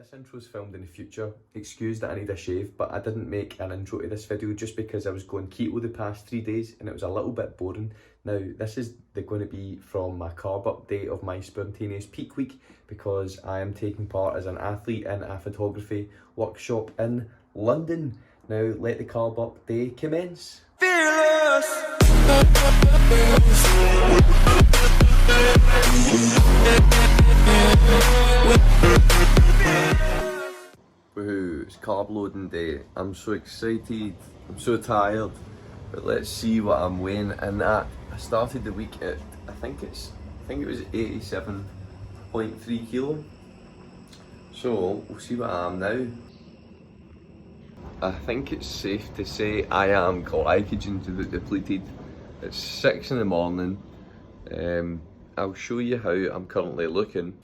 This intro is filmed in the future. Excuse that I need a shave, but I didn't make an intro to this video just because I was going keto the past 3 days and it was a little bit boring. Now, this is going to be from my carb update of my spontaneous peak week because I am taking part as an athlete in a photography workshop in London. Now, let the carb update commence. Fearless! Woohoo, it's carb loading day. I'm so excited, I'm so tired, but let's see what I'm weighing in at. I started the week at, I think it was 87.3 kilo. So we'll see what I am now. I think it's safe to say I am glycogen depleted. It's 6 in the morning. I'll show you how I'm currently looking.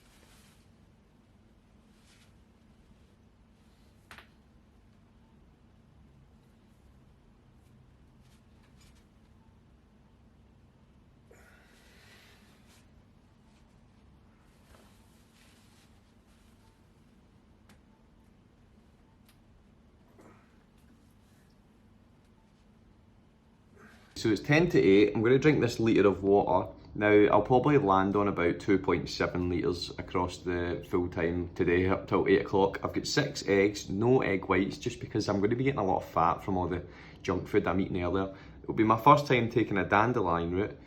So it's 10 to 8, I'm going to drink this litre of water. Now I'll probably land on about 2.7 litres across the full time today up till 8 o'clock. I've got 6 eggs, no egg whites, just because I'm going to be getting a lot of fat from all the junk food I'm eating earlier. It'll be my first time taking a dandelion route,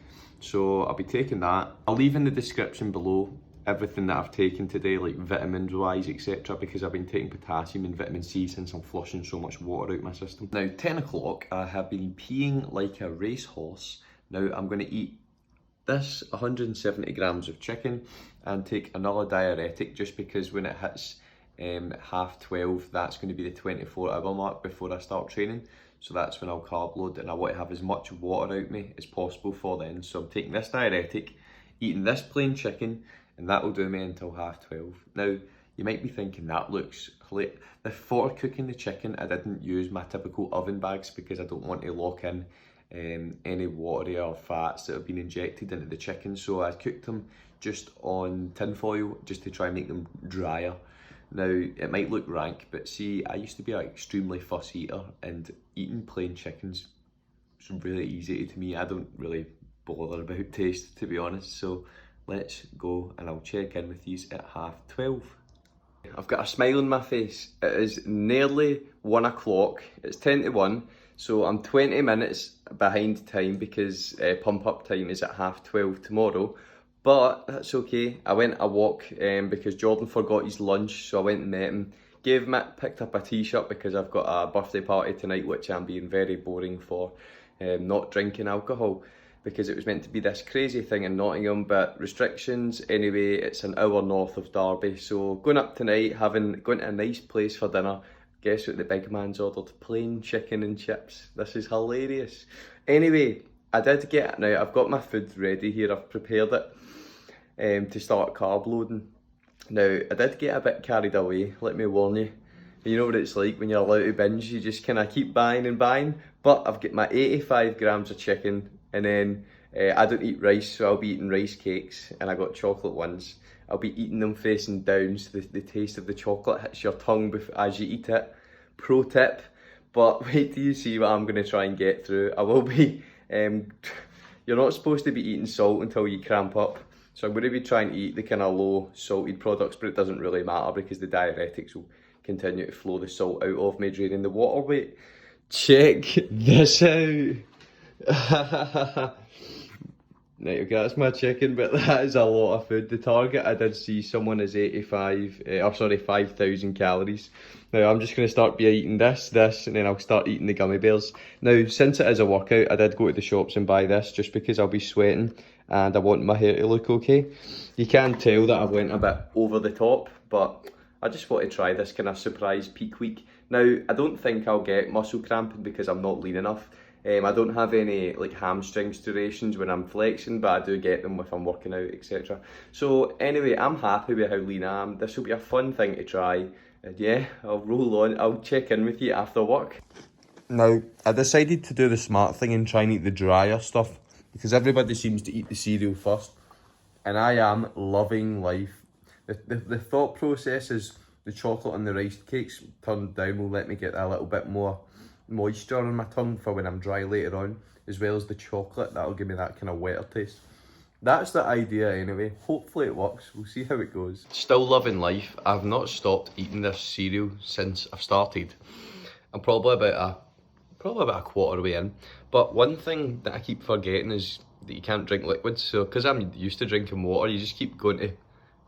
so I'll be taking that. I'll leave in the description below everything that I've taken today, like vitamins wise, etc, because I've been taking potassium and vitamin C since I'm flushing so much water out my system. Now 10 o'clock, I have been peeing like a racehorse. Now I'm going to eat this 170 grams of chicken and take another dietetic, just because when it hits 12:30, that's going to be the 24-hour mark before I start training. So that's when I'll carb load, and I want to have as much water out me as possible for then. So I'm taking this diuretic, eating this plain chicken, and that will do me until 12:30. Now, you might be thinking that looks late. For cooking the chicken, I didn't use my typical oven bags because I don't want to lock in any watery or fats that have been injected into the chicken. So I cooked them just on tin foil just to try and make them drier. Now, it might look rank, but see, I used to be an extremely fussy eater, and eating plain chickens is really easy to me. I don't really bother about taste, to be honest. So let's go and I'll check in with you at 12:30. I've got a smile on my face. It is nearly 1 o'clock. It's 10 to 1, so I'm 20 minutes behind time because pump up time is at 12:30 tomorrow. But that's okay. I went a walk because Jordan forgot his lunch, so I went and met him. Picked up a t-shirt because I've got a birthday party tonight, which I'm being very boring for, not drinking alcohol, because it was meant to be this crazy thing in Nottingham, but restrictions. Anyway, it's an hour north of Derby, so going up tonight, going to a nice place for dinner. Guess what the big man's ordered? Plain chicken and chips. This is hilarious. Anyway, Now I've got my food ready here, I've prepared it to start carb loading. Now, I did get a bit carried away, let me warn you. You know what it's like when you're allowed to binge, you just kind of keep buying and buying. But I've got my 85 grams of chicken, and then I don't eat rice, so I'll be eating rice cakes, and I got chocolate ones. I'll be eating them facing down, so the taste of the chocolate hits your tongue as you eat it. Pro tip, but wait till you see what I'm going to try and get through. I will be, you're not supposed to be eating salt until you cramp up. So I'm going to be trying to eat the kind of low salted products, but it doesn't really matter because the diuretics will continue to flow the salt out of me, draining the water weight. Check this out. Right, okay, that's my chicken, but that is a lot of food. The target I did see someone is 5,000 calories. Now I'm just going to start by eating this, and then I'll start eating the gummy bears. Now, since it is a workout, I did go to the shops and buy this just because I'll be sweating and I want my hair to look okay. You can tell that I went a bit over the top, but I just want to try this kind of surprise peak week. Now, I don't think I'll get muscle cramping because I'm not lean enough. I don't have any like hamstring striations when I'm flexing, but I do get them if I'm working out, etc. So anyway, I'm happy with how lean I am. This will be a fun thing to try. And yeah, I'll roll on. I'll check in with you after work. Now, I decided to do the smart thing and try and eat the drier stuff because everybody seems to eat the cereal first. And I am loving life. The thought process is the chocolate on the rice cakes turned down will let me get a little bit more moisture on my tongue for when I'm dry later on, as well as the chocolate, that'll give me that kind of wetter taste. That's the idea anyway. Hopefully it works. We'll see how it goes. Still loving life. I've not stopped eating this cereal since I've started. I'm probably about a quarter way in. But one thing that I keep forgetting is that you can't drink liquids. So because I'm used to drinking water, you just keep going to, and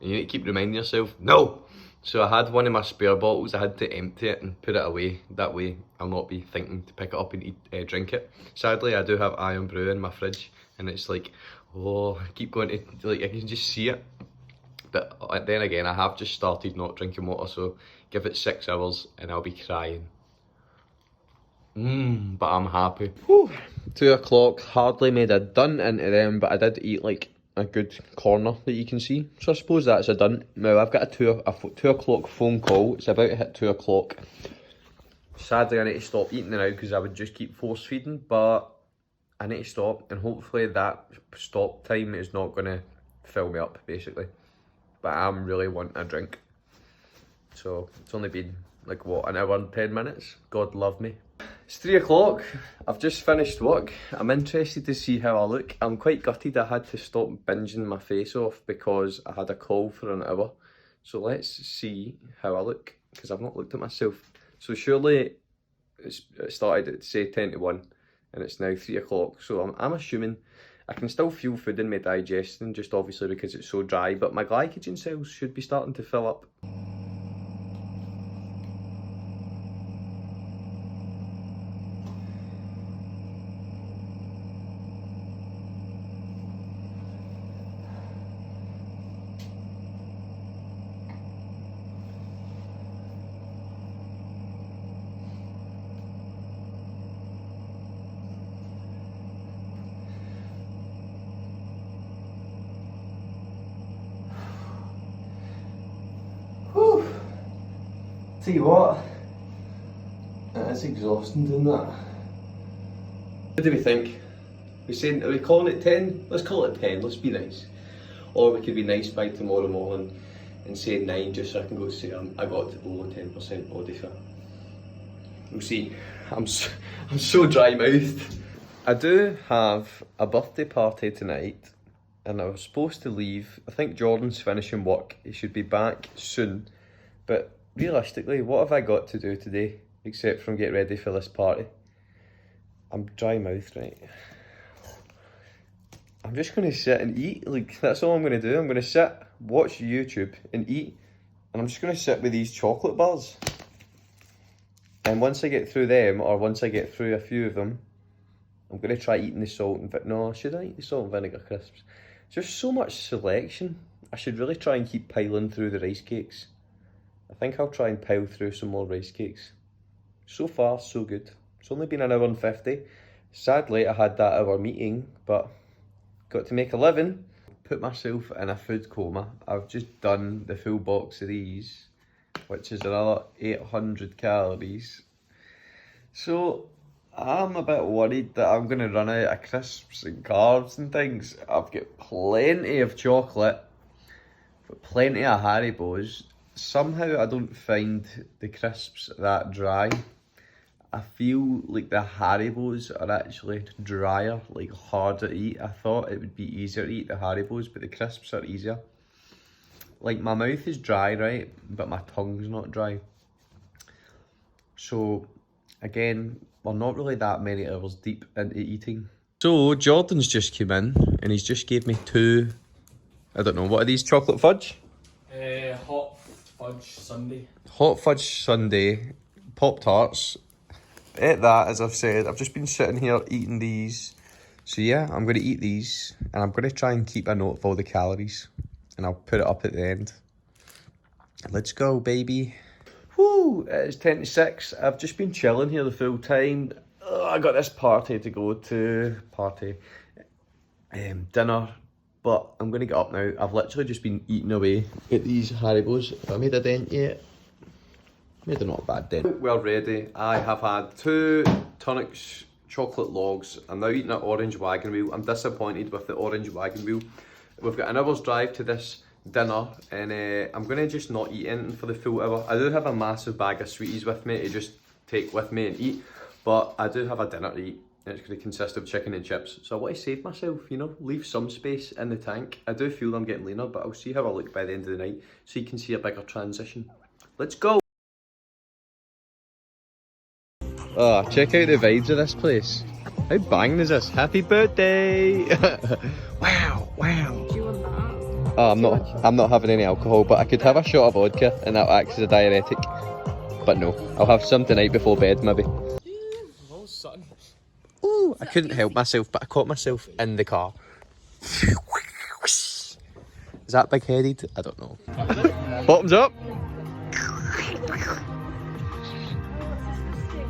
you need to keep reminding yourself, no! So I had one of my spare bottles, I had to empty it and put it away. That way I'll not be thinking to pick it up and drink it. Sadly, I do have Iron Brew in my fridge, and it's like, oh, I keep going to, like, I can just see it. But then again, I have just started not drinking water, so give it 6 hours and I'll be crying. But I'm happy. Whew. 2 o'clock, hardly made a dent into them, but I did eat like a good corner that you can see. So I suppose that's a done. Now I've got a 2 o'clock phone call. It's about to hit 2 o'clock. Sadly, I need to stop eating now because I would just keep force feeding, but I need to stop, and hopefully that stop time is not going to fill me up, basically. But I'm really wanting a drink. So it's only been like what, an hour and 10 minutes? God love me. It's 3 o'clock, I've just finished work. I'm interested to see how I look. I'm quite gutted I had to stop binging my face off because I had a call for an hour. So let's see how I look, because I've not looked at myself. So surely it started at say 10 to 1 and it's now 3 o'clock. So I'm assuming I can still feel food in my digestion, just obviously because it's so dry, but my glycogen cells should be starting to fill up. Tell you what, it's exhausting doing that. What do we think? Are we calling it 10? Let's call it 10, let's be nice. Or we could be nice by tomorrow morning and say 9 just so I can go say I got below 10% body fat. We'll see. I'm so dry mouthed. I do have a birthday party tonight and I was supposed to leave. I think Jordan's finishing work, he should be back soon, but realistically, what have I got to do today except from get ready for this party? I'm dry mouthed, right? I'm just going to sit and eat, like that's all I'm going to do. I'm going to sit, watch YouTube and eat, and I'm just going to sit with these chocolate bars. And once I get through them, or once I get through a few of them, I'm going to try eating the salt and vinegar. No, should I eat the salt and vinegar crisps? There's so much selection. I should really try and keep piling through the rice cakes. I think I'll try and pile through some more rice cakes. So far, so good. It's only been an hour and 50. Sadly, I had that hour meeting, but got to make a living. Put myself in a food coma. I've just done the full box of these, which is another 800 calories. So I'm a bit worried that I'm going to run out of crisps and carbs and things. I've got plenty of chocolate, but plenty of Haribos. Somehow I don't find the crisps that dry. I feel like the Haribos are actually drier, like harder to eat. I thought it would be easier to eat the Haribos, but the crisps are easier. Like my mouth is dry, right? But my tongue's not dry. So again, we're not really that many hours deep into eating. So Jordan's just came in and he's just gave me 2, I don't know, what are these, chocolate fudge? Hot fudge sundae. Hot fudge sundae, Pop-Tarts. Ate that, as I've said. I've just been sitting here eating these. So yeah, I'm going to eat these and I'm going to try and keep a note of all the calories. And I'll put it up at the end. Let's go, baby. Whoo, it's 10 to 6. I've just been chilling here the full time. I got this party to go to. Dinner. But I'm going to get up now. I've literally just been eating away at these Haribos. Have I made a dent yet? Made a not bad dent. We're ready. I have had 2 Tunnocks chocolate logs. I'm now eating an orange wagon wheel. I'm disappointed with the orange wagon wheel. We've got an hour's drive to this dinner, and I'm going to just not eat anything for the full hour. I do have a massive bag of sweeties with me to just take with me and eat, but I do have a dinner to eat. It's going to consist of chicken and chips, so I want to save myself, you know, leave some space in the tank. I do feel I'm getting leaner, but I'll see how I look by the end of the night, so you can see a bigger transition. Let's go! Oh, check out the vibes of this place. How banging is this? Happy birthday! Wow, wow. Do you want that? Oh, I'm not having any alcohol, but I could have a shot of vodka and that acts as a diuretic. But no, I'll have some tonight before bed maybe. Oh, son. Ooh, I couldn't help myself, but I caught myself in the car. Is that big-headed? I don't know. Bottoms up! I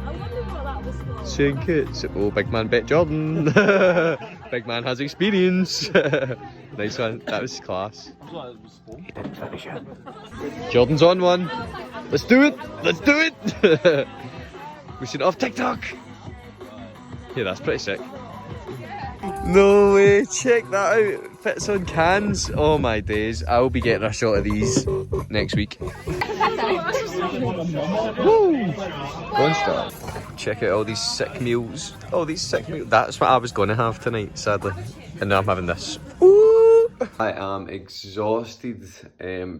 wonder what that was for. Sink it. Oh, big man bet Jordan. Big man has experience. Nice one. That was class. He didn't finish it. Jordan's on one. Let's do it. Let's do it. We should off TikTok. Yeah, that's pretty sick. No way. Check that out. Fits on cans. Oh my days. I'll be getting a shot of these next week. Woo! 1 star. Check out all these sick meals. Oh, these sick meals. That's what I was going to have tonight, sadly. And now I'm having this. Ooh. I am exhausted.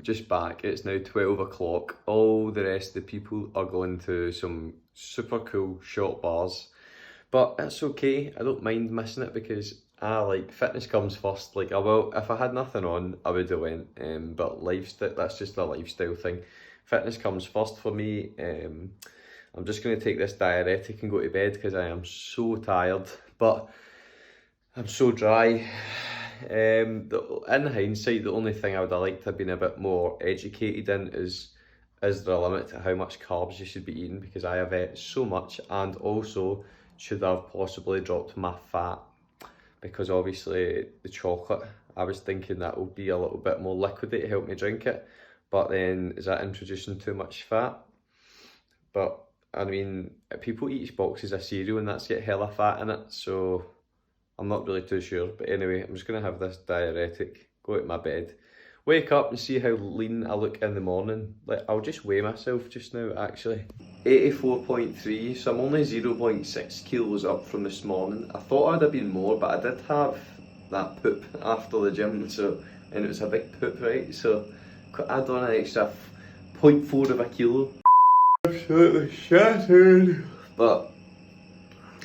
Just back. It's now 12 o'clock. All the rest of the people are going to some super cool short bars. But it's okay. I don't mind missing it because fitness comes first. Like, I will, if I had nothing on, I would have went. But lifestyle, that's just a lifestyle thing. Fitness comes first for me. I'm just going to take this diuretic and go to bed because I am so tired. But I'm so dry. In hindsight, the only thing I would have liked to have been a bit more educated in is there a limit to how much carbs you should be eating, because I have ate so much, and also should have possibly dropped my fat, because obviously the chocolate, I was thinking that will be a little bit more liquidy to help me drink it, but then is that introducing too much fat? But I mean, people eat boxes of cereal and that's got hella fat in it, so I'm not really too sure. But anyway, I'm just going to have this diuretic, go to my bed, wake up and see how lean I look in the morning. Like, I'll just weigh myself just now actually. 84.3, so I'm only 0.6 kilos up from this morning. I thought I'd have been more, but I did have that poop after the gym, and it was a big poop, right? So add on an extra 0.4 of a kilo. Absolutely shattered. But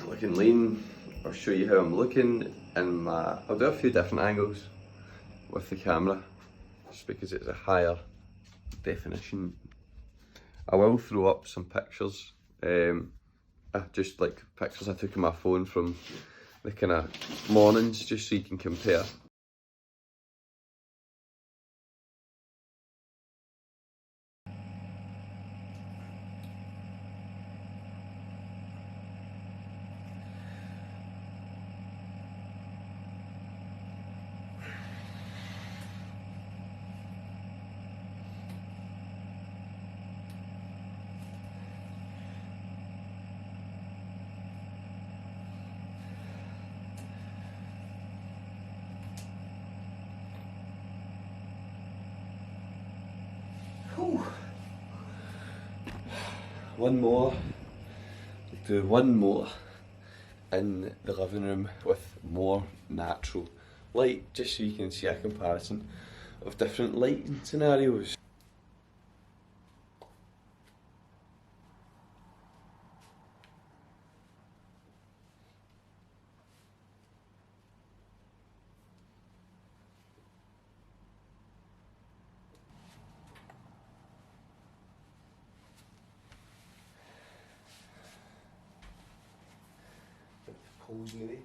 looking lean. I'll show you how I'm looking in I'll do a few different angles with the camera, just because it's a higher definition. I will throw up some pictures, just like pictures I took on my phone from the kind of mornings, just so you can compare. One more, do one more in the living room with more natural light, just so you can see a comparison of different lighting scenarios. Pose maybe.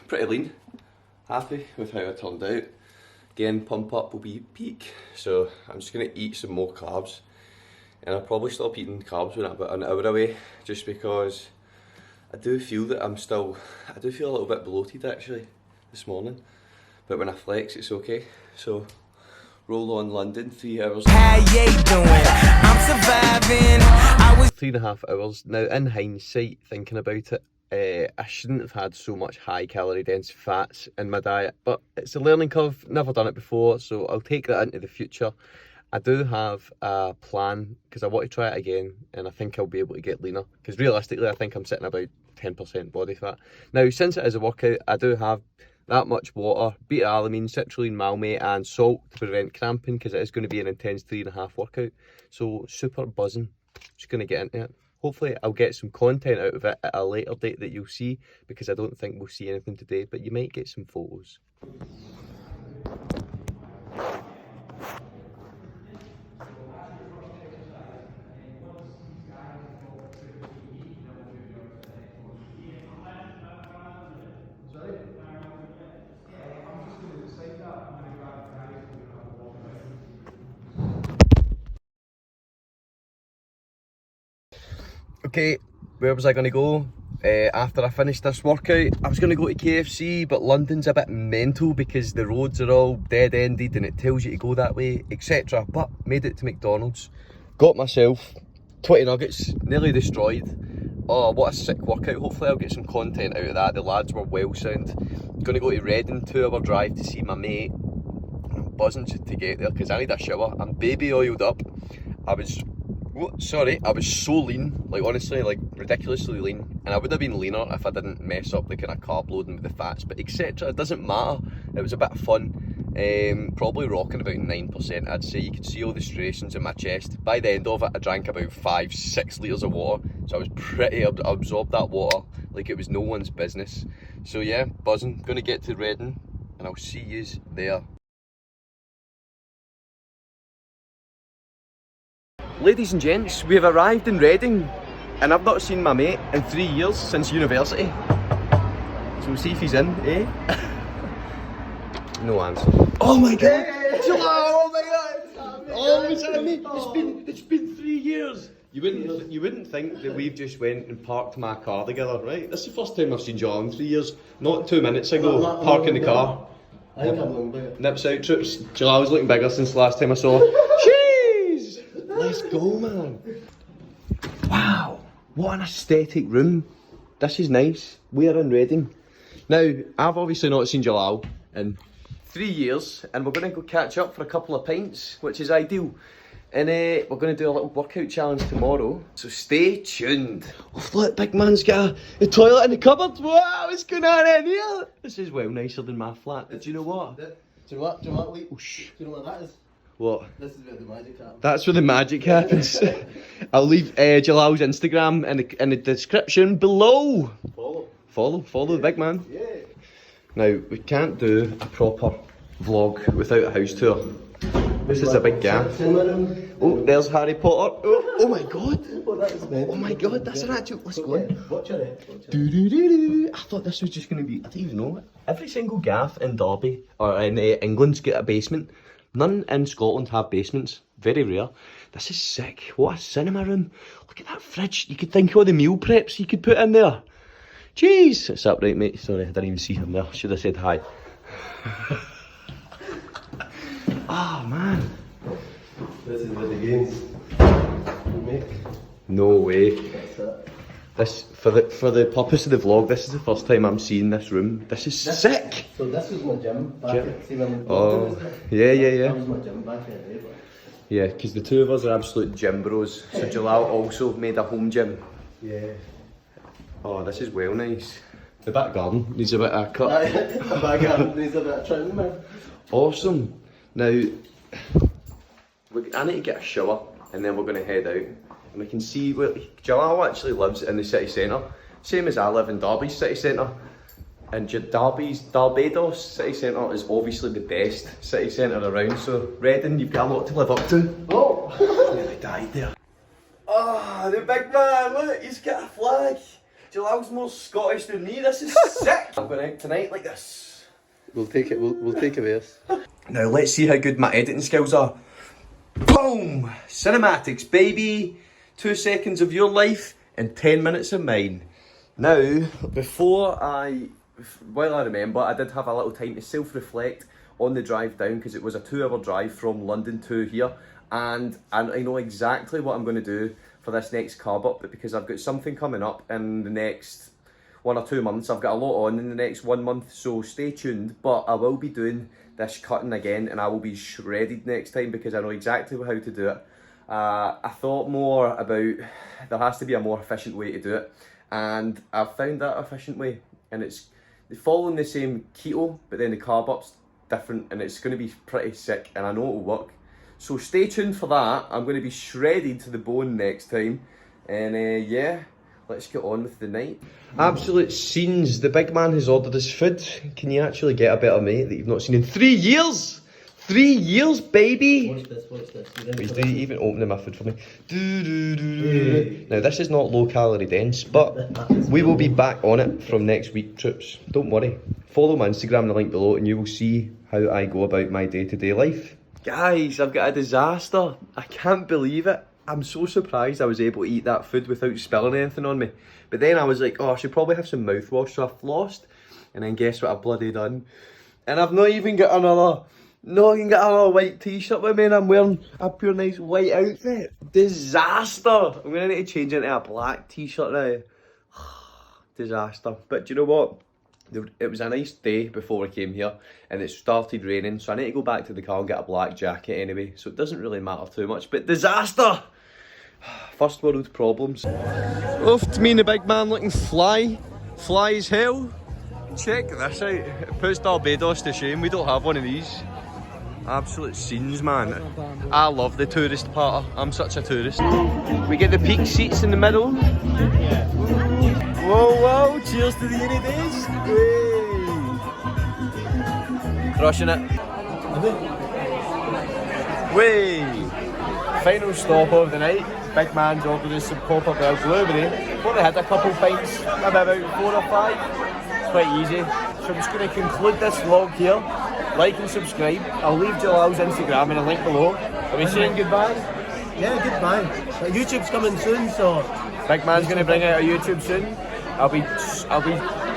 Pretty lean, happy with how it turned out. Again, pump up will be peak, so I'm just going to eat some more carbs, and I'll probably stop eating carbs when I'm about an hour away, just because I do feel that I do feel a little bit bloated actually this morning. But when I flex, it's okay. So, roll on London, 3 hours. How you doing? I'm surviving. 3.5 hours. Now, in hindsight, thinking about it, I shouldn't have had so much high calorie dense fats in my diet, but it's a learning curve, never done it before, so I'll take that into the future. I do have a plan because I want to try it again, and I think I'll be able to get leaner, because realistically I think I'm sitting about 10% body fat. Now, since it is a workout, I do have that much water, beta-alanine, citrulline, malmate and salt to prevent cramping, because it is going to be an intense 3.5 workout. So super buzzing, just going to get into it. Hopefully I'll get some content out of it at a later date that you'll see, because I don't think we'll see anything today, but you might get some photos. Okay, where was I going to go? After I finished this workout, I was going to go to KFC, but London's a bit mental because the roads are all dead-ended and it tells you to go that way, etc. But made it to McDonald's, got myself 20 nuggets, nearly destroyed. Oh, what a sick workout. Hopefully I'll get some content out of that. The lads were well sound. Going to go to Reading, 2-hour drive to see my mate. I'm buzzing to get there because I need a shower. I'm baby oiled up. I was so lean, like honestly, like ridiculously lean, and I would have been leaner if I didn't mess up the kind of carb loading with the fats, but etc. It doesn't matter. It was a bit of fun. Probably rocking about 9%, I'd say. You could see all the striations in my chest. By the end of it, I drank about 5-6 litres of water, so I was pretty absorbed that water like it was no one's business. So yeah, buzzing. Gonna get to Reading, and I'll see yous there. Ladies and gents, we have arrived in Reading, and I've not seen my mate in 3 years, since university. So we'll see if he's in, eh? No answer. Oh my god! Oh my god! Oh, is that me? It's been 3 years. You wouldn't think that we've just went and parked my car together, right? This is the first time I've seen Joel in 3 years. Not 2 minutes ago, parking the car. I think I'm looking bigger. Nips out trips. Joel was looking bigger since the last time I saw her. Let's go, man. Wow, what an aesthetic room. This is nice. We are in Reading. Now, I've obviously not seen Jalal in 3 years, and we're going to go catch up for a couple of pints, which is ideal. And we're going to do a little workout challenge tomorrow, so stay tuned. Oh, look, big man's got a toilet in the cupboard. Wow, what's going on in here? This is well nicer than my flat. Do you know what? Do you know what, Lee? Oh, shh. Do you know what that is? What? This is where the magic happens. That's where the magic happens. I'll leave Jalal's Instagram in the description below. Follow the big man. Yeah. Now, we can't do a proper vlog without a house tour. This is a big gaff. Oh, there's Harry Potter. Oh my god. Oh, that is meant. Oh my god, that's an actual. Let's go in. Watch your head. I thought this was just going to be. I don't even know. Every single gaff in Derby or in England's got a basement. None in Scotland have basements. Very rare. This is sick. What a cinema room. Look at that fridge. You could think of all the meal preps you could put in there. Jeez. It's up right, mate. Sorry, I didn't even see him there. Should have said hi. Oh, man. This is where the games you make. No way. That's it. This, for the purpose of the vlog, this is the first time I'm seeing this room. This is sick. So this was my gym back at, see when Oh, yeah. that was my gym back in the day, but Yeah, because the two of us are absolute gym bros. So Jalal also made a home gym. yeah. Oh, this is well nice. The back garden needs a bit of a cut. My back garden needs a bit of trim, man. Awesome. Now, I need to get a shower and then we're going to head out. And we can see where Jalal actually lives in the city centre. Same as I live in Derby's city centre. And Barbados city centre is obviously the best city centre around. So Reading, you've got a lot to live up to. Oh! Nearly died there. Oh, the big man, look, he's got a flag. Jalal's more Scottish than me, this is sick. I'm going out tonight like this. We'll take it, we'll take a verse. Now let's see how good my editing skills are. Boom! Cinematics, baby. 2 seconds of your life and 10 minutes of mine. Now, while I remember, I did have a little time to self-reflect on the drive down because it was a 2-hour drive from London to here, and I know exactly what I'm going to do. for this next carb up, but because I've got something coming up in the next 1 or 2 months. I've got a lot on in the next 1 month, so stay tuned. But I will be doing this cutting again, and I will be shredded next time because I know exactly how to do it. I thought more about, there has to be a more efficient way to do it, and I've found that efficient way, and it's following the same keto, but then the carb up's different, and it's going to be pretty sick, and I know it'll work. So stay tuned for that. I'm going to be shredded to the bone next time, and yeah, let's get on with the night. Absolute scenes. The big man has ordered his food. Can you actually get a better mate that you've not seen in 3 years? 3 years, baby! Watch this. He's even opening my food for me. Now, this is not low-calorie dense, but we will be back on it from next week, troops. Don't worry. Follow my Instagram, the link below, and you will see how I go about my day-to-day life. Guys, I've got a disaster. I can't believe it. I'm so surprised I was able to eat that food without spilling anything on me. But then I was like, oh, I should probably have some mouthwash, so I flossed. And then guess what I've bloody done? And I've not even got another white t-shirt with me, and I'm wearing a pure nice white outfit. Disaster! I'm gonna need to change into a black t-shirt now. Disaster. But do you know what? It was a nice day before I came here, and it started raining, so I need to go back to the car and get a black jacket anyway, so it doesn't really matter too much. But disaster! First world problems. Oof, me and the big man looking fly as hell. Check this out. It puts Barbados to shame. We don't have one of these. Absolute scenes, man. I love the tourist part. I'm such a tourist. We get the peak seats in the middle. Whoa, cheers to the uni days. Way. Crushing it. Way. Final stop of the night. Big man's ordered us some Copper Bell blueberry. I've only had a couple pints, maybe about 4 or 5. It's quite easy. So I'm just going to conclude this vlog here. Like and subscribe. I'll leave Jalal's Instagram in a link below. Are we saying goodbye? Yeah, goodbye. YouTube's coming soon, so Big man's going to bring out a YouTube soon.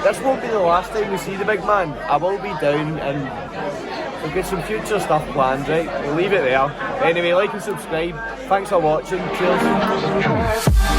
This won't be the last time we see the big man. I will be down, and we've got some future stuff planned, right? We'll leave it there. Anyway, like and subscribe. Thanks for watching. Cheers.